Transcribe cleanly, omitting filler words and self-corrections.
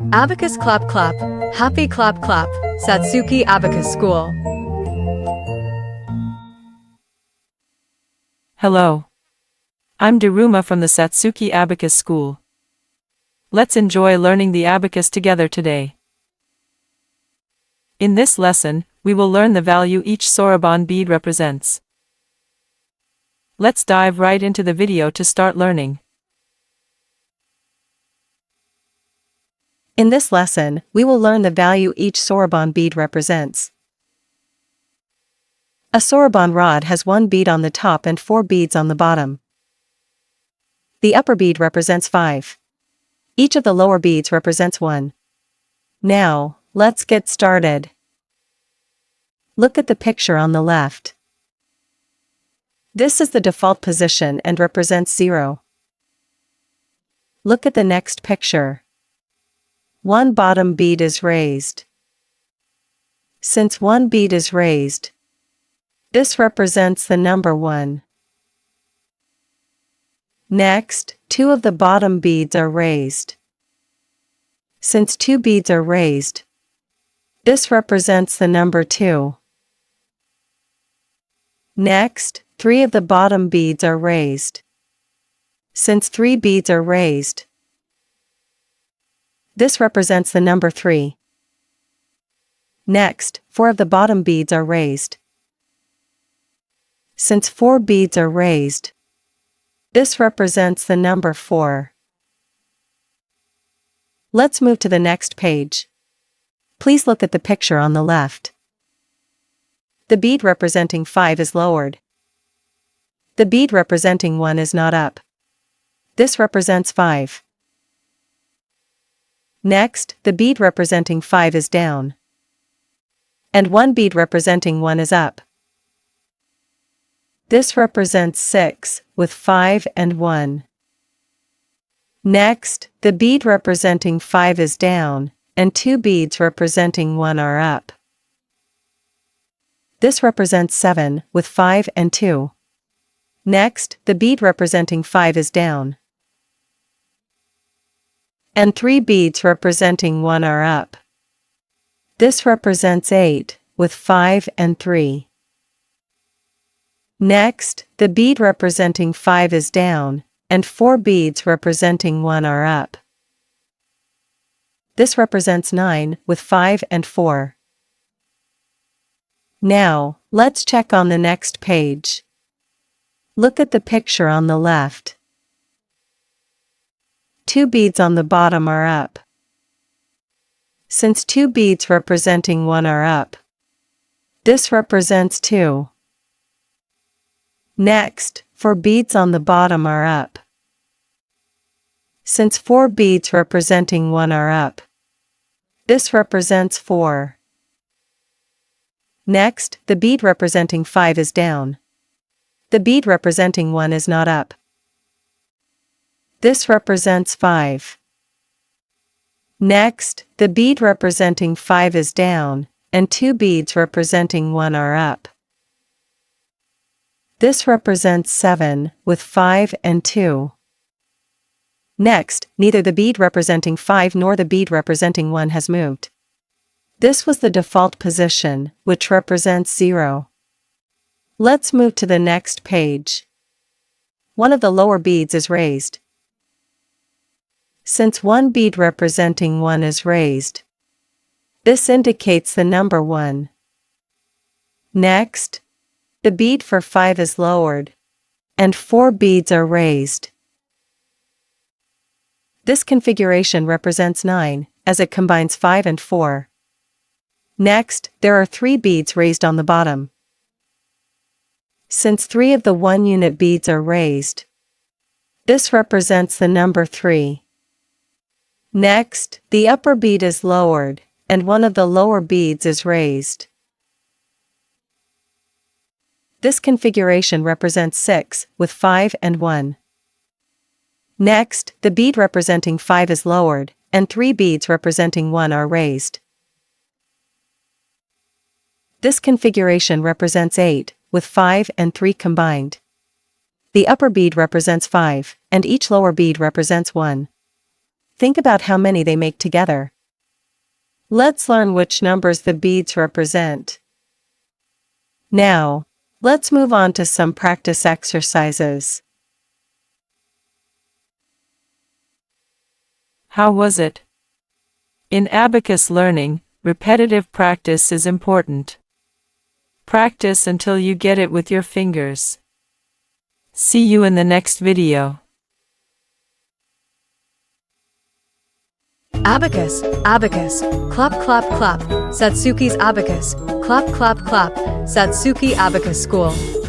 Abacus clap clap, happy clap clap, Satsuki Abacus School. Hello. I'm Daruma from the Satsuki Abacus School. Let's enjoy learning the abacus together today. In this lesson, we will learn the value each soroban bead represents. Let's dive right into the video to start learning. In this lesson, we will learn the value each soroban bead represents. A soroban rod has 1 bead on the top and 4 beads on the bottom. The upper bead represents 5. Each of the lower beads represents 1. Now, let's get started. Look at the picture on the left. This is the default position and represents 0. Look at the next picture. 1 bottom bead is raised. Since 1 bead is raised, this represents the number 1. Next, 2 of the bottom beads are raised. Since 2 beads are raised, this represents the number 2. Next, 3 of the bottom beads are raised. Since 3 beads are raised, this represents the number 3. Next, 4 of the bottom beads are raised. Since 4 beads are raised, this represents the number 4. Let's move to the next page. Please look at the picture on the left. The bead representing 5 is lowered. The bead representing 1 is not up. This represents 5. Next, the bead representing 5 is down. And 1 bead representing 1 is up. This represents 6, with 5 and 1. Next, the bead representing 5 is down, and 2 beads representing 1 are up. This represents 7, with 5 and 2. Next, the bead representing 5 is down, and 3 beads representing 1 are up. This represents 8, with 5 and 3. Next, the bead representing 5 is down, and 4 beads representing 1 are up. This represents 9, with 5 and 4. Now, let's check on the next page. Look at the picture on the left. 2 beads on the bottom are up. Since 2 beads representing 1 are up, this represents 2. Next, 4 beads on the bottom are up. Since 4 beads representing 1 are up, this represents 4. Next, the bead representing 5 is down. The bead representing 1 is not up. This represents 5. Next, the bead representing 5 is down, and 2 beads representing 1 are up. This represents 7, with 5 and 2. Next, neither the bead representing 5 nor the bead representing 1 has moved. This was the default position, which represents 0. Let's move to the next page. 1 of the lower beads is raised. Since 1 bead representing 1 is raised, this indicates the number 1. Next, the bead for 5 is lowered, and 4 beads are raised. This configuration represents 9, as it combines 5 and 4. Next, there are 3 beads raised on the bottom. Since 3 of the 1-unit beads are raised, this represents the number 3. Next, the upper bead is lowered, and 1 of the lower beads is raised. This configuration represents 6, with 5 and 1. Next, the bead representing 5 is lowered, and 3 beads representing 1 are raised. This configuration represents 8, with 5 and 3 combined. The upper bead represents 5, and each lower bead represents 1. think about how many they make together. Let's learn which numbers the beads represent. Now, let's move on to some practice exercises. How was it? In Abacus Learning, repetitive practice is important. Practice until you get it with your fingers. See you in the next video. Abacus, abacus, clap clap clap, Satsuki's abacus, clap clap clap, Satsuki Abacus School.